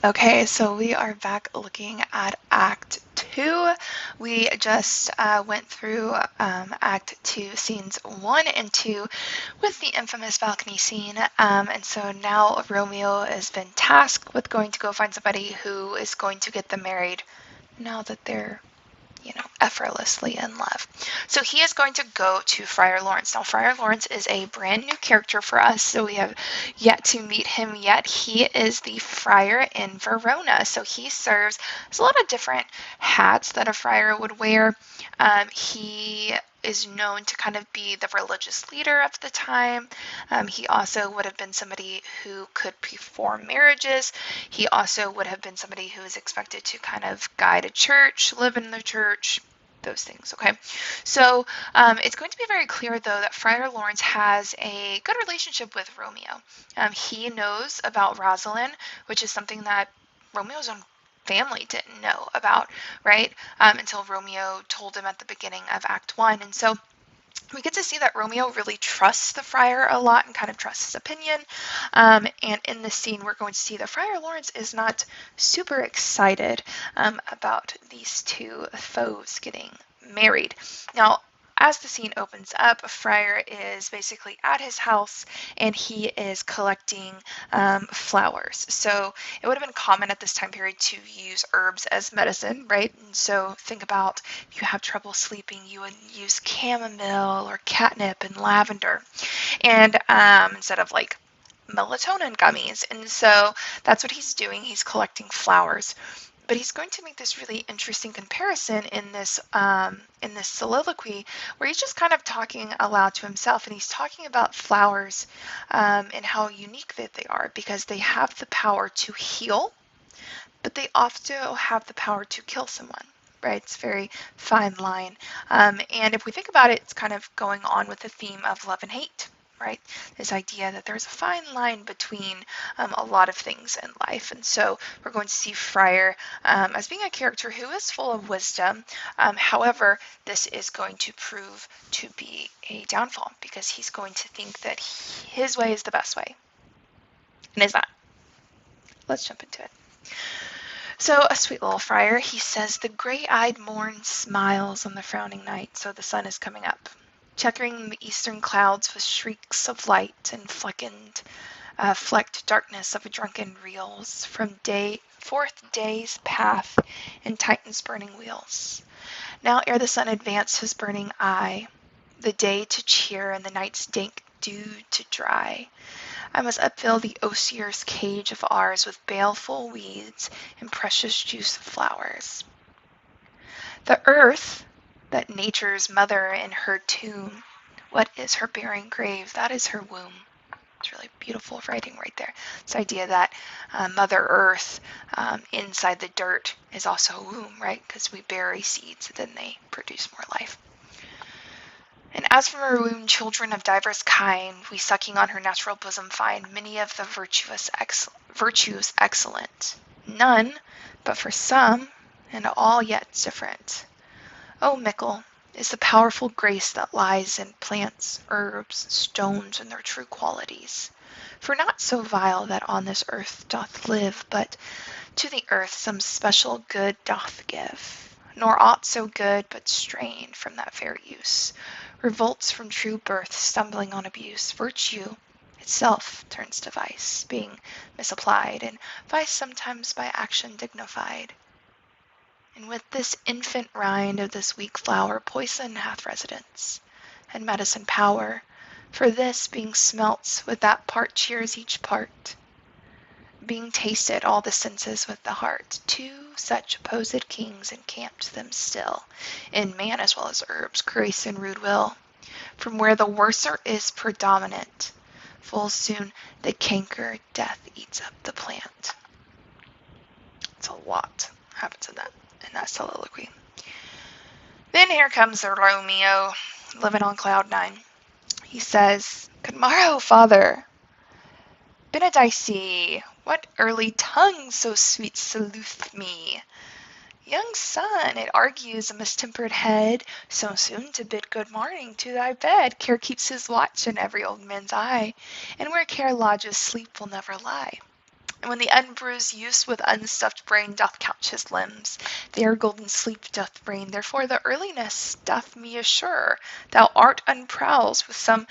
Okay, so we are back looking at Act 2. We just went through Act 2, scenes 1 and 2 with the infamous balcony scene. And so now Romeo has been tasked with going to go find somebody who is going to get them married now that they're effortlessly in love. So he is going to go to Friar Lawrence. Now, Friar Lawrence is a brand new character for us, so we have yet to meet him yet. He is the friar in Verona. So he serves, there's a lot of different hats that a friar would wear. He is known to kind of be the religious leader of the time. He also would have been somebody who could perform marriages. He also would have been somebody who is expected to kind of guide a church, live in the church, those things, okay? So it's going to be very clear, though, that Friar Lawrence has a good relationship with Romeo. He knows about Rosalind, which is something that Romeo's own family didn't know about, right? Until Romeo told him at the beginning of Act 1. And so we get to see that Romeo really trusts the friar a lot and kind of trusts his opinion. And in this scene, we're going to see that Friar Lawrence is not super excited about these two foes getting married. Now, as the scene opens up, a friar is basically at his house and he is collecting flowers. So it would have been common at this time period to use herbs as medicine, right? And so think about if you have trouble sleeping, you would use chamomile or catnip and lavender, and instead of like melatonin gummies. And so that's what he's doing. He's collecting flowers. But he's going to make this really interesting comparison in this soliloquy where he's just kind of talking aloud to himself, and he's talking about flowers and how unique that they are because they have the power to heal, but they also have the power to kill someone. Right? It's a very fine line. And if we think about it, it's kind of going on with the theme of love and hate. Right? This idea that there's a fine line between a lot of things in life. And so we're going to see Friar as being a character who is full of wisdom. However, this is going to prove to be a downfall because he's going to think that his way is the best way. And it's not. Let's jump into it. So a sweet little friar, he says, the gray-eyed morn smiles on the frowning night, so the sun is coming up, checkering the eastern clouds with shrieks of light and flecked darkness of drunken reels from fourth day's path in Titan's burning wheels. Now ere the sun advance his burning eye, the day to cheer and the night's dank dew to dry, I must upfill the osier's cage of ours with baleful weeds and precious juice of flowers. The earth, that nature's mother in her tomb, what is her barren grave? That is her womb. It's really beautiful writing right there. This idea that Mother Earth inside the dirt is also a womb, right? Because we bury seeds, then they produce more life. And as from her womb, children of diverse kind, we sucking on her natural bosom find many of the virtues excellent. None, but for some, and all yet different. O mickle is the powerful grace that lies in plants, herbs, stones, and their true qualities. For not so vile that on this earth doth live, but to the earth some special good doth give, nor aught so good but strained from that fair use, revolts from true birth, stumbling on abuse. Virtue itself turns to vice, being misapplied, and vice sometimes by action dignified. And with this infant rind of this weak flower, poison hath residence, and medicine power, for this, being smelt with that part cheers each part. Being tasted all the senses with the heart, two such opposed kings encamped them still, in man as well as herbs, grace and rude will. From where the worser is predominant, full soon the canker death eats up the plant. It's a lot happens in that soliloquy. Then here comes the Romeo, living on cloud 9. He says, good morrow, father. Benedice, what early tongue so sweet saluteth me? Young son, it argues a mistempered head, so soon to bid good morning to thy bed. Care keeps his watch in every old man's eye, and where care lodges sleep will never lie. And when the unbruised youth with unstuffed brain doth couch his limbs, there golden sleep doth reign. Therefore the earliness doth me assure thou art unprowls with some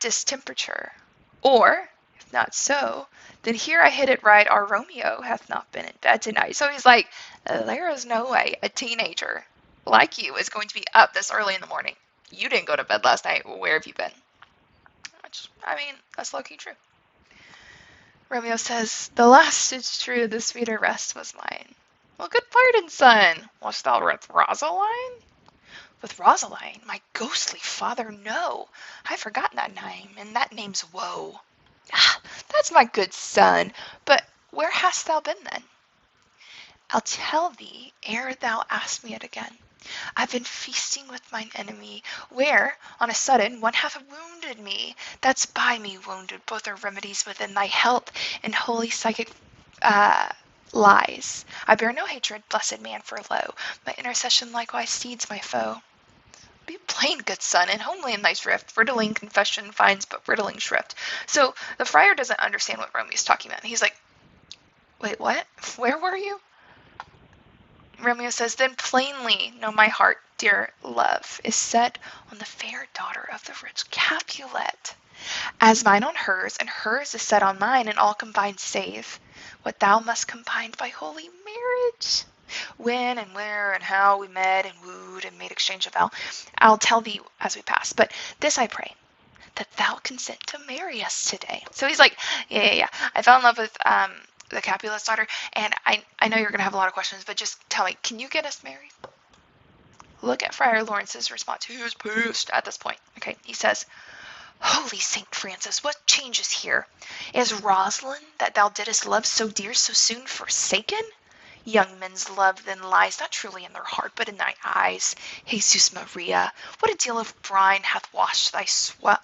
distemperature. Or, if not so, then here I hit it right, our Romeo hath not been in bed tonight. So he's like, there is no way a teenager like you is going to be up this early in the morning. You didn't go to bed last night. Where have you been? Which, I mean, that's low-key true. Romeo says, the last is true, the sweeter rest was mine. Well, good pardon, son. Wast thou with Rosaline? With Rosaline, my ghostly father, no. I've forgotten that name, and that name's woe. Ah, that's my good son. But where hast thou been then? I'll tell thee ere thou ask me it again. I've been feasting with mine enemy, where, on a sudden, one hath wounded me. That's by me wounded. Both are remedies within thy health and holy psychic lies. I bear no hatred, blessed man, for lo, my intercession likewise steeds my foe. Be plain, good son, and homely in thy drift. Riddling confession finds but riddling shrift. So the friar doesn't understand what Romeo's talking about. And he's like, wait, what? Where were you? Romeo says, then plainly know my heart, dear love, is set on the fair daughter of the rich Capulet, as mine on hers, and hers is set on mine, and all combined save what thou must combine by holy marriage. When and where and how we met and wooed and made exchange of vow, I'll tell thee as we pass. But this I pray, that thou consent to marry us today. So he's like, yeah. I fell in love with the Capulet's daughter, and I know you're going to have a lot of questions, but just tell me, can you get us married? Look at Friar Lawrence's response. He was pissed at this point. Okay, he says, Holy St. Francis, what changes here? Is Rosalind, that thou didst love so dear, so soon forsaken? Young men's love then lies not truly in their heart, but in thy eyes. Jesus Maria, what a deal of brine hath washed thy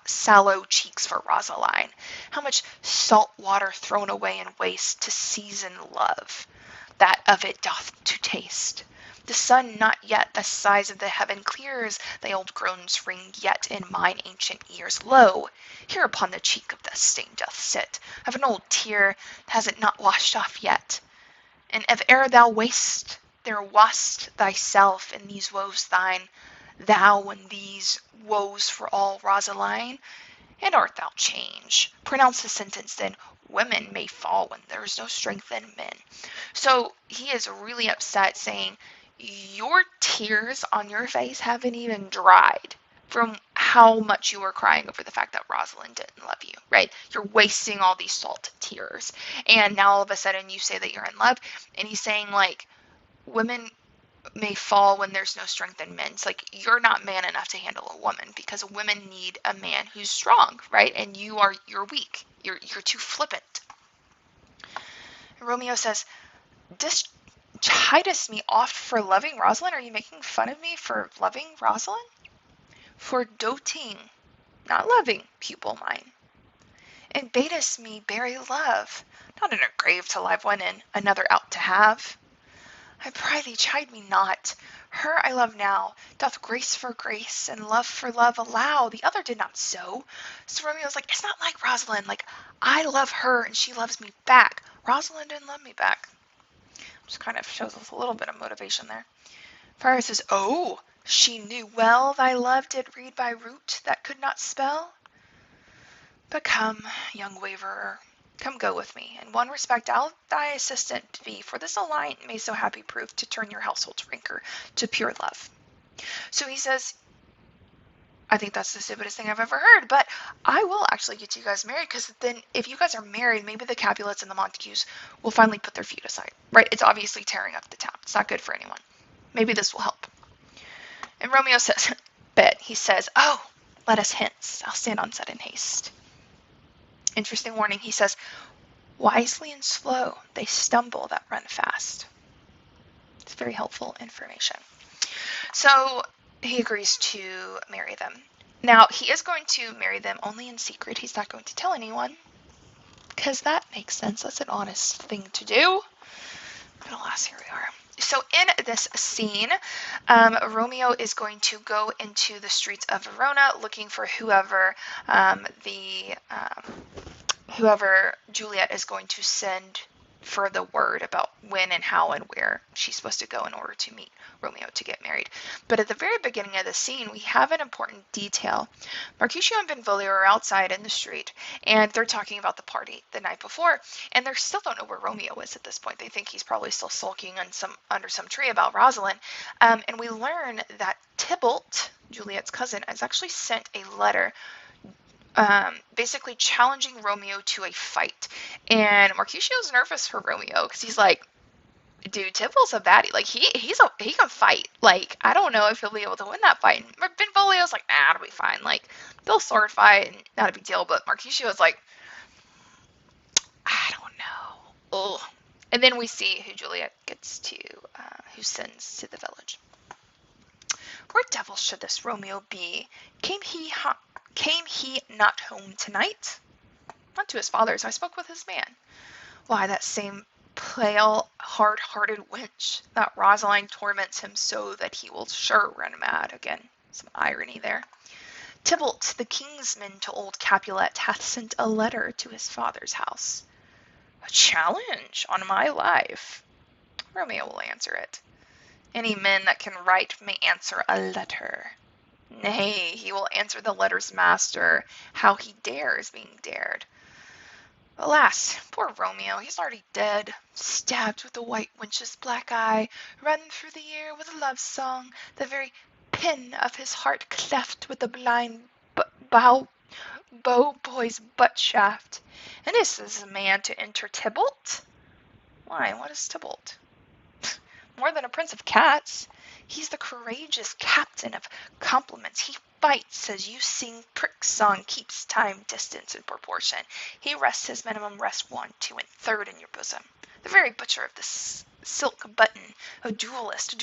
sallow cheeks for Rosaline! How much salt water thrown away in waste to season love, that of it doth to taste! The sun not yet the size of the heaven clears, thy old groans ring yet in mine ancient ears. Lo, here upon the cheek of the stain doth sit, of an old tear, has it not washed off yet? And if e'er thou waste, there wast thyself in these woes thine, thou in these woes for all Rosaline, and art thou changed? Pronounce the sentence then, women may fall when there is no strength in men. So he is really upset, saying, your tears on your face haven't even dried from how much you were crying over the fact that Rosalind didn't love you, right? You're wasting all these salted tears. And now all of a sudden you say that you're in love. And he's saying, like, women may fall when there's no strength in men. It's like, you're not man enough to handle a woman, because women need a man who's strong, right? And you're weak. You're too flippant. And Romeo says, chidest me oft for loving Rosalind? Are you making fun of me for loving Rosalind? For doting, not loving, pupil mine. And badest me bury love, not in a grave to live one and another out to have. I pry thee chide me not. Her I love now, doth grace for grace and love for love allow. The other did not so. So Romeo's like, it's not like Rosalind. Like, I love her and she loves me back. Rosalind didn't love me back. Just kind of shows us a little bit of motivation there. Friar says, oh, she knew well thy love did read by root that could not spell. But come, young waverer, come go with me. In one respect I'll thy assistant be, for this alliance may so happy prove to turn your household's rancor to pure love. So he says, I think that's the stupidest thing I've ever heard, but I will actually get you guys married, because then if you guys are married, maybe the Capulets and the Montagues will finally put their feet aside, right? It's obviously tearing up the town. It's not good for anyone. Maybe this will help. And Romeo says, bet. He says, oh, let us hence. I'll stand on sudden haste. Interesting warning. He says, wisely and slow, they stumble that run fast. It's very helpful information. So he agrees to marry them. Now, he is going to marry them only in secret. He's not going to tell anyone, because that makes sense. That's an honest thing to do. But alas, here we are. So in this scene, Romeo is going to go into the streets of Verona looking for whoever the whoever Juliet is going to send for the word about when and how and where she's supposed to go in order to meet Romeo to get married. But at the very beginning of the scene, we have an important detail. Mercutio and Benvolio are outside in the street, and they're talking about the party the night before, and they still don't know where Romeo is at this point. They think he's probably still sulking under some tree about Rosalind. And we learn that Tybalt, Juliet's cousin, has actually sent a letter basically challenging Romeo to a fight. And Mercutio's nervous for Romeo because he's like, dude, Tybalt's a baddie. Like, he can fight. Like, I don't know if he'll be able to win that fight. And Benvolio's like, nah, it'll be fine. Like, they'll sword fight, and not a big deal. But Mercutio's like, I don't know. Ugh. And then we see who Juliet gets to, who sends to the village. Where devil should this Romeo be? Came he not home tonight? Not to his father's. I spoke with his man. Why, that same pale, hard-hearted wench, that Rosaline torments him so that he will sure run mad again. Some irony there. Tybalt, the kingsman to old Capulet, hath sent a letter to his father's house. A challenge on my life. Romeo will answer it. Any men that can write may answer a letter. Nay, he will answer the letter's master, how he dares being dared. Alas, poor Romeo, he's already dead, stabbed with the white wench's black eye, run through the air with a love song, the very pin of his heart cleft with the blind bow boy's butt shaft. And this is a man to enter Tybalt? Why, what is Tybalt? More than a prince of cats. He's the courageous captain of compliments. He fights as you sing prick song, keeps time, distance, and proportion. He rests his minimum rest 1, 2, and 3rd in your bosom. The very butcher of the silk button, a duelist,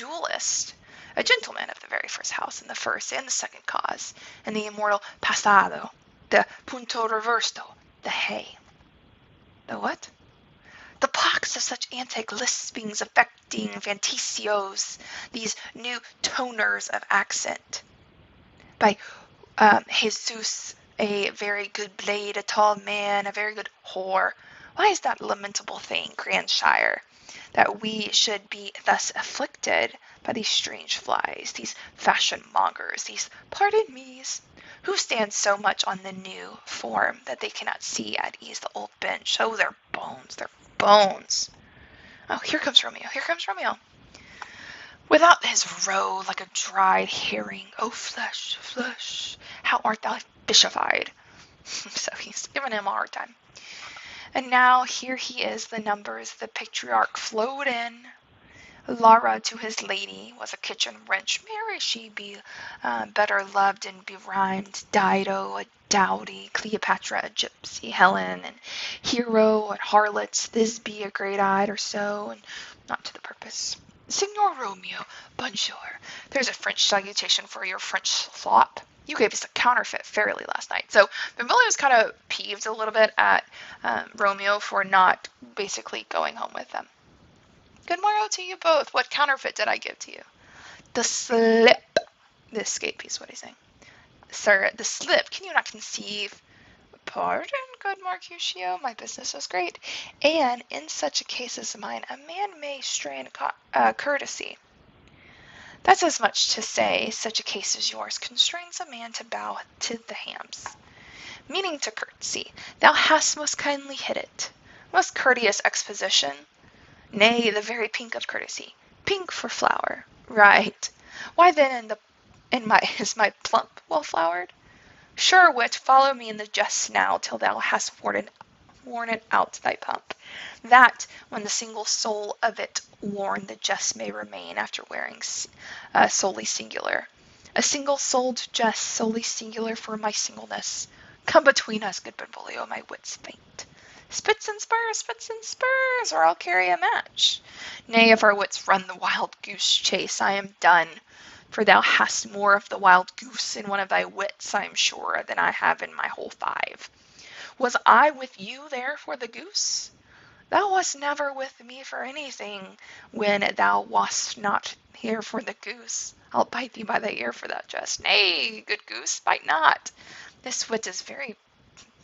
a gentleman of the very first house, in the first and the second cause, and the immortal passado, the punto reverso, the hay. The what? The pox of such antique lispings affecting fantasios, these new toners of accent. By Jesus, a very good blade, a tall man, a very good whore. Why is that lamentable thing, Grandshire, that we should be thus afflicted by these strange flies, these fashion mongers, these pardon me's, who stand so much on the new form that they cannot see at ease the old bench? Oh, their bones. Oh, here comes Romeo. Without his roe like a dried herring, oh flesh, how art thou fishified? So he's giving him a hard time. And now here he is, the numbers, the patriarch flowed in. Lara to his lady was a kitchen wench. Mary she be better loved and berhymed. Dido, a dowdy, Cleopatra, a gypsy, Helen, and Hero, a harlot, Thisbe, a great-eyed or so, and not to the purpose. Signor Romeo, bonjour. There's a French salutation for your French slop. You gave us a counterfeit fairly last night. So Benvolio was kind of peeved a little bit at Romeo for not basically going home with them. Good morrow to you both. What counterfeit did I give to you? The slip. The escape piece, what he's saying. Sir, the slip. Can you not conceive? Pardon, good Mercutio. My business is great. And in such a case as mine, a man may strain courtesy. That's as much to say, such a case as yours constrains a man to bow to the hams. Meaning to courtesy. Thou hast most kindly hit it. Most courteous exposition. Nay, the very pink of courtesy. Pink for flower. Right. Why then is my plump well flowered? Sure wit, follow me in the jest now, till thou hast worn it out thy pump. That, when the single soul of it worn, the jest may remain after wearing solely singular. A single-souled jest, solely singular for my singleness. Come between us, good Benvolio, my wits faint. Spits and spurs, or I'll carry a match. Nay, if our wits run the wild goose chase, I am done. For thou hast more of the wild goose in one of thy wits, I am sure, than I have in my whole 5. Was I with you there for the goose? Thou wast never with me for anything, when thou wast not here for the goose. I'll bite thee by the ear for that jest. Nay, good goose, bite not. This wit is very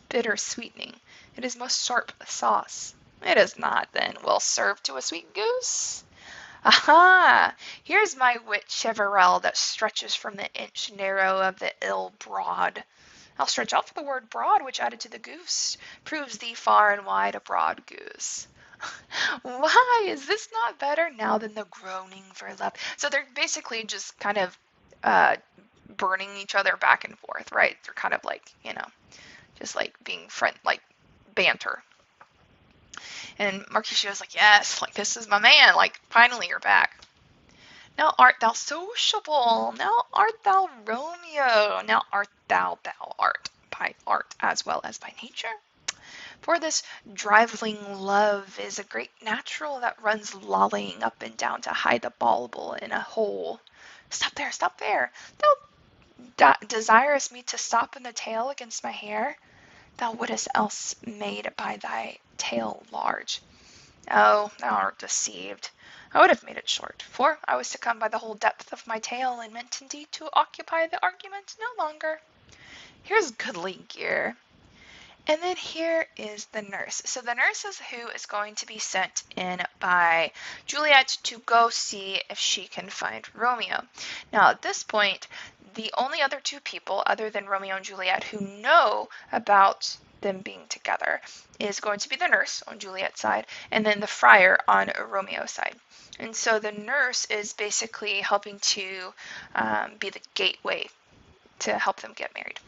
bitter sweetening. It is most sharp sauce. It is not, then. Well served to a sweet goose. Aha! Here's my wit cheverel that stretches from the inch narrow of the ill broad. I'll stretch out for the word broad, which added to the goose proves thee far and wide a broad goose. Why is this not better now than the groaning for love? So they're basically just kind of burning each other back and forth, right? They're kind of like, just like being like banter. And Mercutio's like, yes, like this is my man, like finally you're back. Now art thou sociable, now art thou Romeo, now art thou art, by art as well as by nature. For this driveling love is a great natural that runs lolling up and down to hide the bauble in a hole. Stop there, stop there. Thou desirest me to stop in the tail against my hair? Thou wouldst else made by thy tail large. Oh, thou art deceived. I would have made it short, for I was to come by the whole depth of my tail, and meant indeed to occupy the argument no longer. Here's goodly gear. And then here is the nurse. So the nurse is who is going to be sent in by Juliet to go see if she can find Romeo. Now at this point, the only other two people other than Romeo and Juliet who know about them being together is going to be the nurse on Juliet's side and then the friar on Romeo's side. And so the nurse is basically helping to be the gateway to help them get married.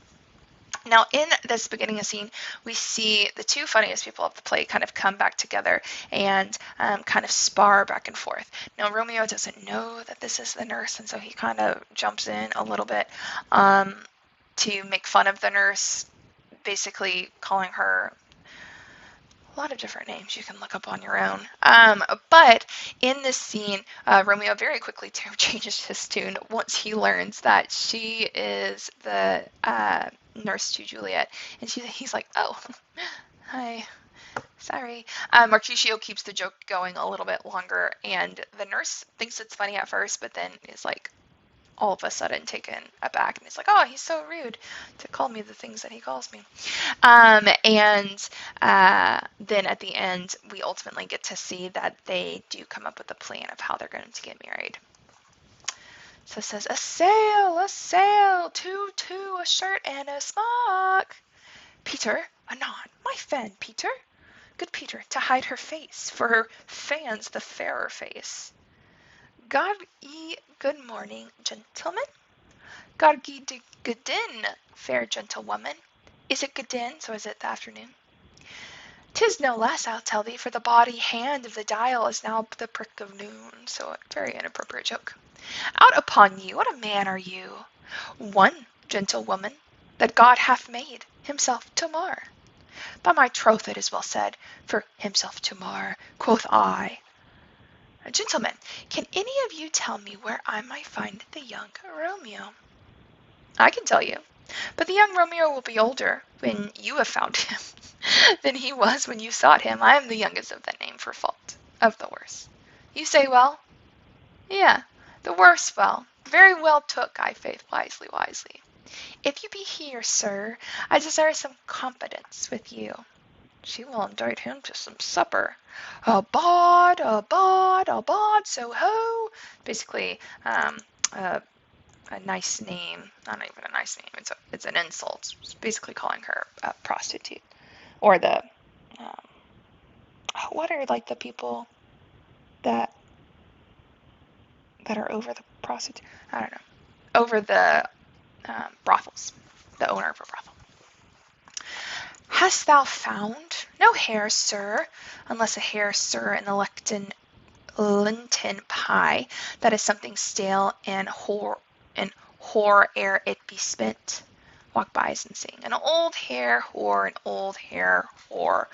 Now, in this beginning of scene, we see the two funniest people of the play kind of come back together and kind of spar back and forth. Now, Romeo doesn't know that this is the nurse, and so he kind of jumps in a little bit to make fun of the nurse, basically calling her a lot of different names you can look up on your own. But in this scene, Romeo very quickly changes his tune once he learns that she is the nurse to Juliet. And he's like, oh, hi, sorry. Mercutio keeps the joke going a little bit longer, and the nurse thinks it's funny at first, but then is like, all of a sudden taken aback, and he's like, oh, he's so rude to call me the things that he calls me. And then at the end, we ultimately get to see that they do come up with a plan of how they're going to get married. So it says, a sail, two, a shirt and a smock. Peter, anon, my fan, Peter. Good Peter, to hide her face, for her fans the fairer face. God ye good morning, gentlemen. God ye good din, fair gentlewoman. Is it good din, so is it the afternoon? 'Tis no less, I'll tell thee, for the body hand of the dial is now the prick of noon. So a very inappropriate joke. Out upon you, what a man are you? One, gentlewoman, that God hath made himself to mar. By my troth it is well said, for himself to mar, quoth I. Gentlemen, can any of you tell me where I might find the young Romeo? I can tell you, but the young Romeo will be older when you have found him than he was when you sought him. I am the youngest of that name for fault of the worse. You say well? Yeah, the worse well. Very well took, I faith, wisely. If you be here, sir, I desire some confidence with you. She will indite him to some supper. A bod, so ho. Basically, a nice name. Not even a nice name. It's an insult. It's basically calling her a prostitute. Or the, what are like the people that are over the prostitute? I don't know. Over the brothels. The owner of a brothel. Hast thou found no hare, sir, unless a hare, sir, in the Lenten pie, that is something stale and hoar ere it be spent? Walk by and sing. An old hare whore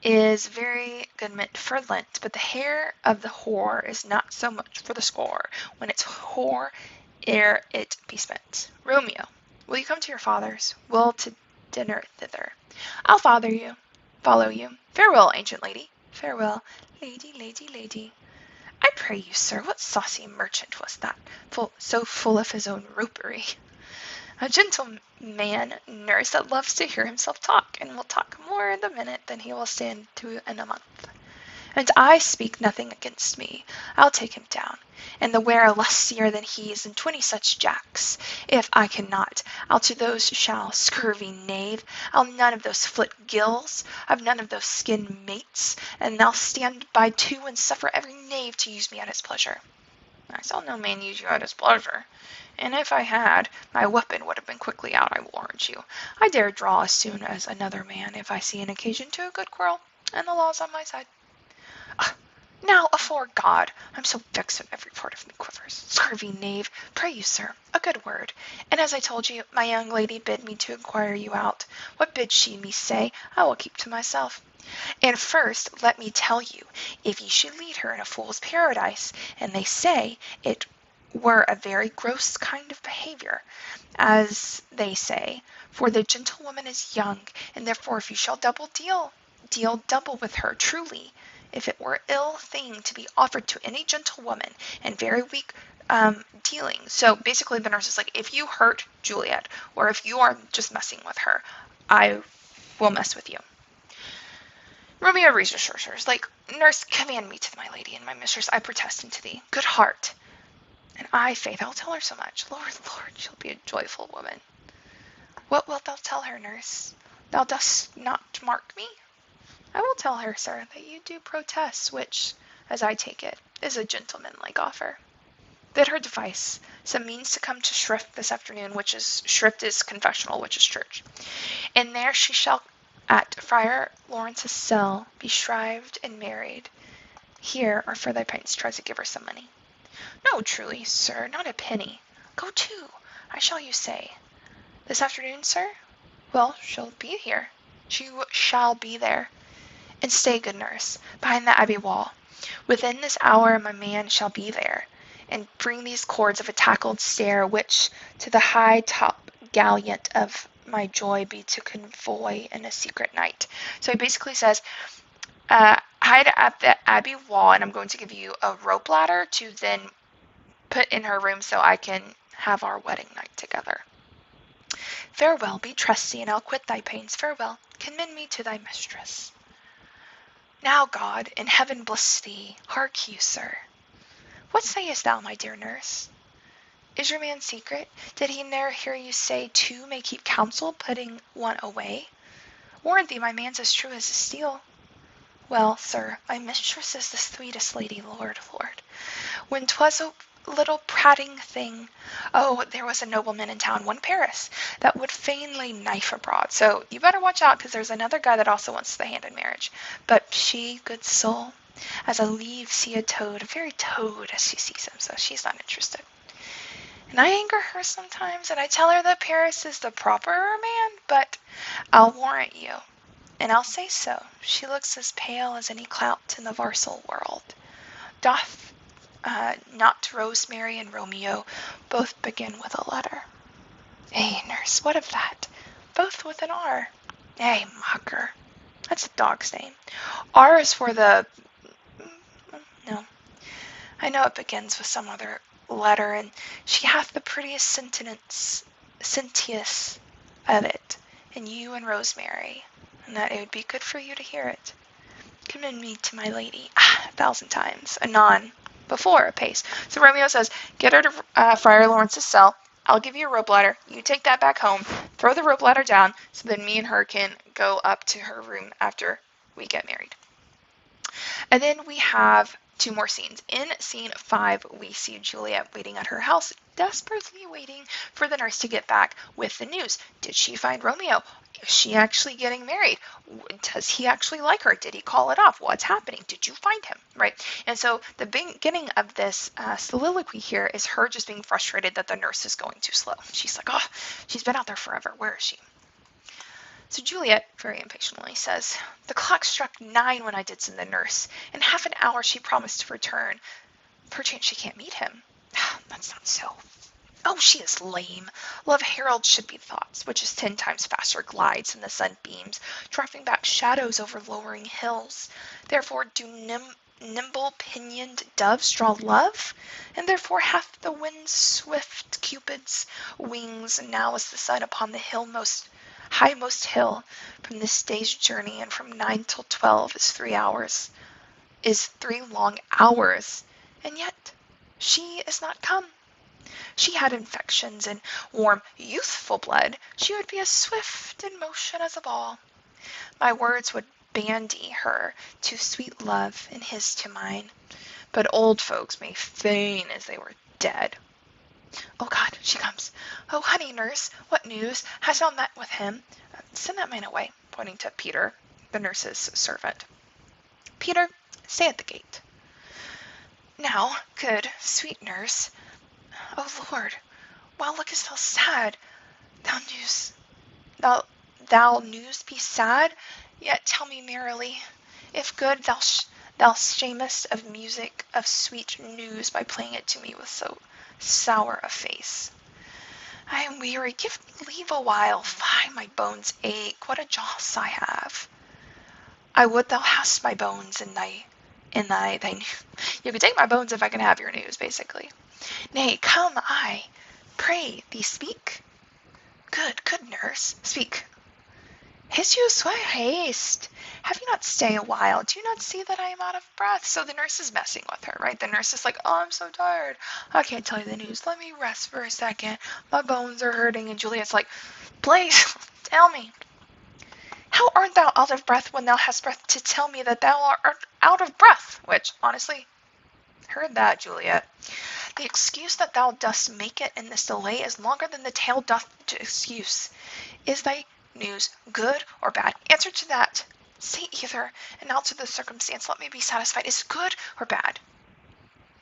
is very good meant for Lent, but the hair of the whore is not so much for the score, when it's whore ere it be spent. Romeo, will you come to your father's? Will to dinner thither. I'll follow you. Farewell, ancient lady. Farewell, lady. I pray you, sir, what saucy merchant was that, so full of his own ropery? A gentleman, nurse, that loves to hear himself talk, and will talk more in a minute than he will stand to in a month. And I speak nothing against me. I'll take him down, and the wearer lustier than he is, and 20 such jacks. If I cannot, I'll to those shall, scurvy knave. I'll none of those flit gills, I've none of those skin mates, and I'll stand by too, and suffer every knave to use me at his pleasure. I saw no man use you at his pleasure, and if I had, my weapon would have been quickly out, I warrant you. I dare draw as soon as another man, if I see an occasion to a good quarrel, and the law's on my side. Now, afore God, I'm so vexed that every part of me quivers. Scurvy knave, pray you, sir, a good word. And as I told you, my young lady bid me to inquire you out. What bid she me say, I will keep to myself. And first, let me tell you, if ye should lead her in a fool's paradise, and they say it were a very gross kind of behaviour, as they say, for the gentlewoman is young, and therefore if you shall deal double with her, truly. If it were ill thing to be offered to any gentlewoman, and very weak dealing. So basically the nurse is like, if you hurt Juliet, or if you are just messing with her, I will mess with you. Romeo reassures her, like, nurse, command me to my lady and my mistress, I protest unto thee. Good heart. And I, faith, I'll tell her so much. Lord, she'll be a joyful woman. What wilt thou tell her, nurse? Thou dost not mark me? I will tell her, sir, that you do protest, which, as I take it, is a gentlemanlike offer. Bid her devise some means to come to shrift this afternoon, shrift is confessional, which is church. And there she shall at Friar Lawrence's cell be shrived and married. Here are for thy pains, tries to give her some money. No, truly, sir, not a penny. Go to, I shall you say. This afternoon, sir? Well, she'll be here. She shall be there. And stay, good nurse, behind the abbey wall. Within this hour my man shall be there, and bring these cords of a tackled stair, which to the high top gallant of my joy be to convoy in a secret night. So he basically says, hide at the abbey wall, and I'm going to give you a rope ladder to then put in her room so I can have our wedding night together. Farewell, be trusty, and I'll quit thy pains. Farewell, commend me to thy mistress. Now God in heaven bless thee. Hark you, sir. What sayest thou, my dear nurse? Is your man secret? Did he ne'er hear you say two may keep counsel, putting one away? Warrant thee my man's as true as steel. Well, sir, my mistress is the sweetest lady, Lord. When 'twas a little prating thing, there was a nobleman in town, one Paris, that would fain lay knife abroad. So you better watch out, because there's another guy that also wants the hand in marriage. But she, good soul, as a leaf see a toad, a very toad as she sees him, so she's not interested. And I anger her sometimes, and I tell her that Paris is the proper man, but I'll warrant you, and I'll say so, she looks as pale as any clout in the varsal world. Doth not Rosemary and Romeo both begin with a letter? Nurse, what of that? Both with an R. Mocker. That's the dog's name. R is for the... No. I know it begins with some other letter, and she hath the prettiest sentience of it, and you and Rosemary, and that it would be good for you to hear it. Commend me to my lady 1,000 times. Anon. Before a pace. So Romeo says, get her to Friar Lawrence's cell. I'll give you a rope ladder. You take that back home. Throw the rope ladder down so then me and her can go up to her room after we get married. And then we have 2 more scenes. In scene 5, we see Juliet waiting at her house, desperately waiting for the nurse to get back with the news. Did she find Romeo? Is she actually getting married? Does he actually like her? Did he call it off? What's happening? Did you find him? Right? And so the beginning of this soliloquy here is her just being frustrated that the nurse is going too slow. She's like, she's been out there forever. Where is she? So Juliet, very impatiently, says, the clock struck 9 when I did send the nurse. In half an hour she promised to return. Perchance she can't meet him. That's not so. She is lame. Love heralds should be thoughts, which is 10 times faster glides in the sunbeams, driving back shadows over lowering hills. Therefore do nimble pinioned doves draw love, and therefore hath the wind swift Cupid's wings. And now is the sun upon the highmost hill. From this day's journey, and from 9 till 12 is 3 hours, is 3 long hours, and yet she is not come. She had infections in warm, youthful blood. She would be as swift in motion as a ball. My words would bandy her to sweet love, and his to mine. But old folks may feign as they were dead. Oh God, she comes. Oh, honey nurse, what news? Hast thou met with him? Send that man away, pointing to Peter, the nurse's servant. Peter, stay at the gate. Now, good, sweet nurse. O Lord, why lookest thou sad? Thou news be sad, yet tell me merrily. If good, thou shamest of music, of sweet news, by playing it to me with so sour a face. I am weary, give me leave a while. Fie, my bones ache, what a joss I have. I would thou hadst my bones in thy you could take my bones if I can have your news, basically. Nay, come, I pray thee speak. Good nurse, speak. Haste you so haste. Have you not stay a while? Do you not see that I am out of breath? So the nurse is messing with her, right? The nurse is like, oh, I'm so tired. I can't tell you the news. Let me rest for a second. My bones are hurting. And Juliet's like, please, tell me. How art thou out of breath when thou hast breath to tell me that thou art out of breath? Which, honestly, heard that, Juliet. The excuse that thou dost make it in this delay is longer than the tale doth to excuse. Is thy news good or bad? Answer to that. Say either, and now to the circumstance let me be satisfied. Is it good or bad?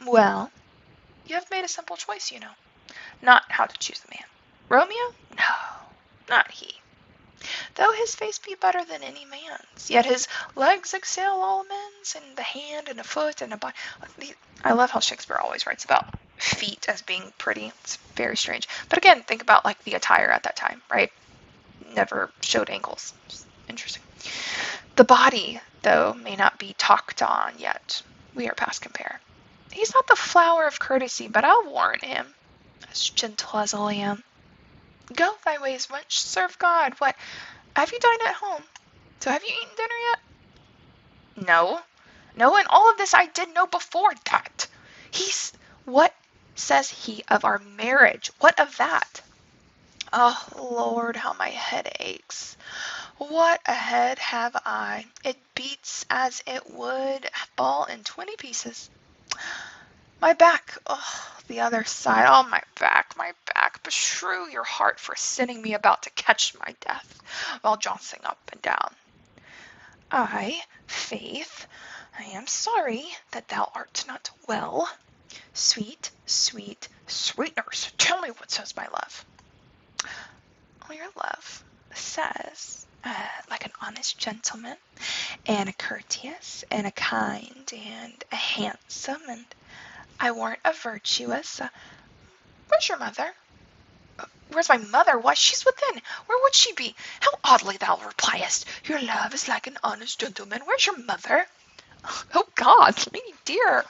Well, you have made a simple choice, you know. Not how to choose the man. Romeo? No, not he. Though his face be better than any man's, yet his legs excel all men's, and the hand and a foot and a body. I love how Shakespeare always writes about feet as being pretty. It's very strange. But again, think about like the attire at that time, right? Never showed ankles. It's interesting. The body, though, may not be talked on yet. We are past compare. He's not the flower of courtesy, but I'll warn him, as gentle as a lamb. Go thy ways, wench, serve God. What? Have you dined at home? So have you eaten dinner yet? No, and all of this I did know before that. What says he of our marriage? What of that? Oh, Lord, how my head aches. What a head have I. It beats as it would ball in 20 pieces. My back, oh, the other side, oh, my back, beshrew your heart for sending me about to catch my death, while jouncing up and down. Faith, I am sorry that thou art not well. Sweet nurse, tell me what says my love. Oh, your love says, like an honest gentleman, and a courteous, and a kind, and a handsome, and I warrant a virtuous. Where's your mother? Where's my mother? Why, she's within. Where would she be? How oddly thou repliest. Your love is like an honest gentleman. Where's your mother? Oh, God, lady dear,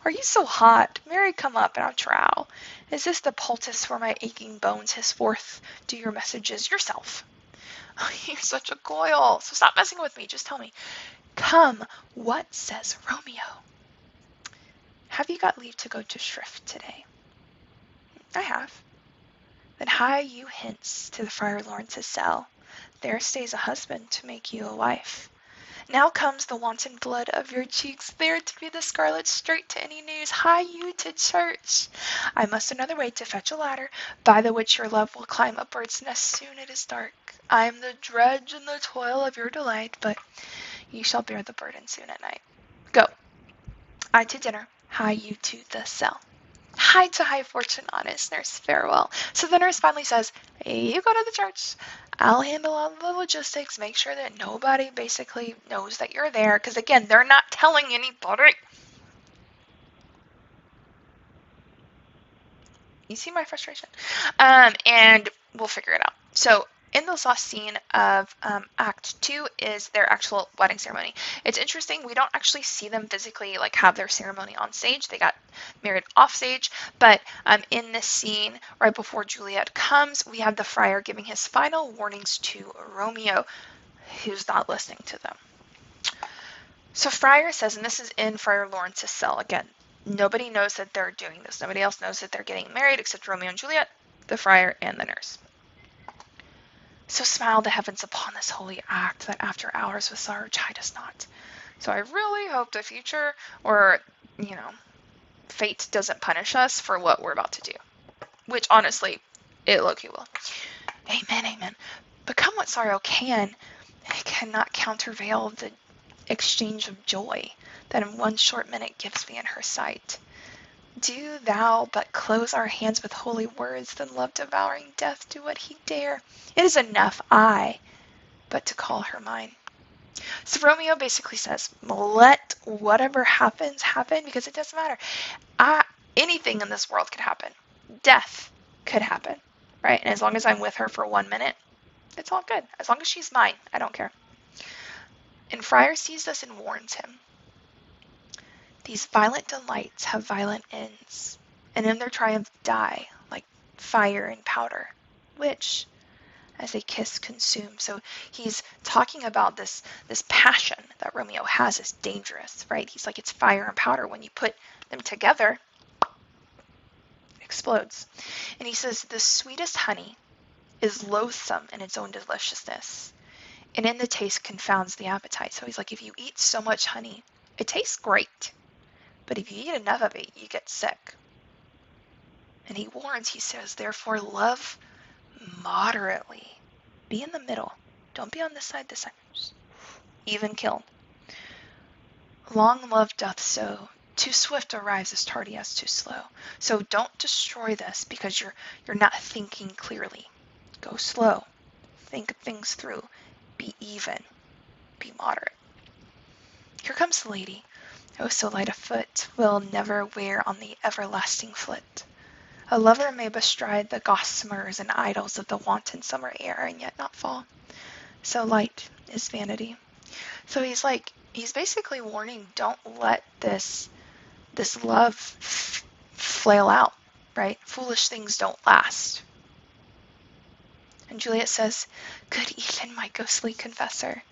are you so hot? Marry, come up, and I'll trow. Is this the poultice for my aching bones? Henceforth do your messages yourself. Oh, you're such a coil. So stop messing with me. Just tell me. Come, what says Romeo? Have you got leave to go to shrift today? I have. Then hie you hence to the Friar Lawrence's cell. There stays a husband to make you a wife. Now comes the wanton blood of your cheeks, there to be the scarlet straight to any news. Hie you to church. I must another way to fetch a ladder, by the which your love will climb a bird's nest soon it is dark. I am the dredge and the toil of your delight, but you shall bear the burden soon at night. Go. I to dinner. Hie you to the cell. Hie to high fortune, honest nurse, farewell. So the nurse finally says, you go to the church. I'll handle all the logistics, make sure that nobody basically knows that you're there. Because again, they're not telling anybody. You see my frustration? And we'll figure it out. So in this last scene of Act 2 is their actual wedding ceremony. It's interesting, we don't actually see them physically like have their ceremony on stage. They got married off stage, but in this scene, right before Juliet comes, we have the friar giving his final warnings to Romeo, who's not listening to them. So Friar says, and this is in Friar Lawrence's cell again, nobody knows that they're doing this. Nobody else knows that they're getting married except Romeo and Juliet, the friar, and the nurse. So smile the heavens upon this holy act, that after hours with sorrow chide us not. So I really hope the future, or, fate doesn't punish us for what we're about to do. Which, honestly, it low-key will. Amen, amen. But come what sorrow can, it cannot countervail the exchange of joy that in one short minute gives me in her sight. Do thou but close our hands with holy words, then love devouring death do what he dare. It is enough, but to call her mine. So Romeo basically says, let whatever happens happen, because it doesn't matter. Anything in this world could happen. Death could happen, right? And as long as I'm with her for 1 minute, it's all good. As long as she's mine, I don't care. And Friar sees this and warns him. These violent delights have violent ends, and in their triumph die, like fire and powder, which, as a kiss consumes. So he's talking about this passion that Romeo has is dangerous, right? He's like, it's fire and powder. When you put them together, it explodes. And he says, the sweetest honey is loathsome in its own deliciousness, and in the taste confounds the appetite. So he's like, if you eat so much honey, it tastes great. But if you eat enough of it, you get sick. And he warns, he says, therefore love moderately. Be in the middle. Don't be on this side, even killed. Long love doth so. Too swift arrives as tardy as too slow. So don't destroy this because you're not thinking clearly. Go slow. Think things through. Be even. Be moderate. Here comes the lady. Oh, so light a foot will never wear on the everlasting flit. A lover may bestride the gossamers and idols of the wanton summer air and yet not fall. So light is vanity. So he's basically warning, don't let this love flail out, right? Foolish things don't last. And Juliet says, good even, my ghostly confessor.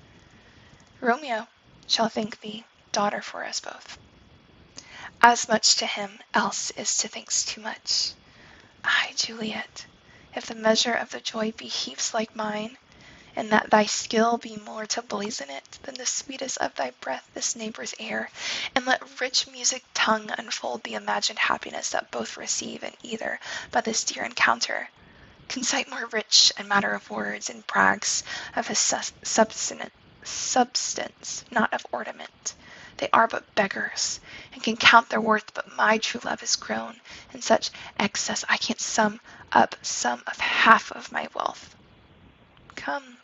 Romeo shall think thee daughter for us both. As much to him else is to thinks too much. Ay, Juliet, if the measure of the joy be heaps like mine, and that thy skill be more to blazon it than the sweetest of thy breath this neighbor's air, and let rich music tongue unfold the imagined happiness that both receive in either by this dear encounter, concite more rich and matter of words and brags of his substance, not of ornament. They are but beggars, and can count their worth, but my true love is grown in such excess I can't sum up some of half of my wealth. Come,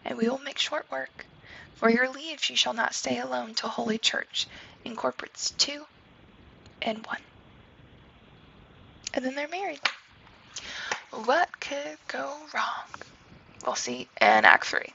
and we will make short work. For your leave she shall not stay alone till Holy Church incorporates II and I. And then they're married. What could go wrong? We'll see in Act 3.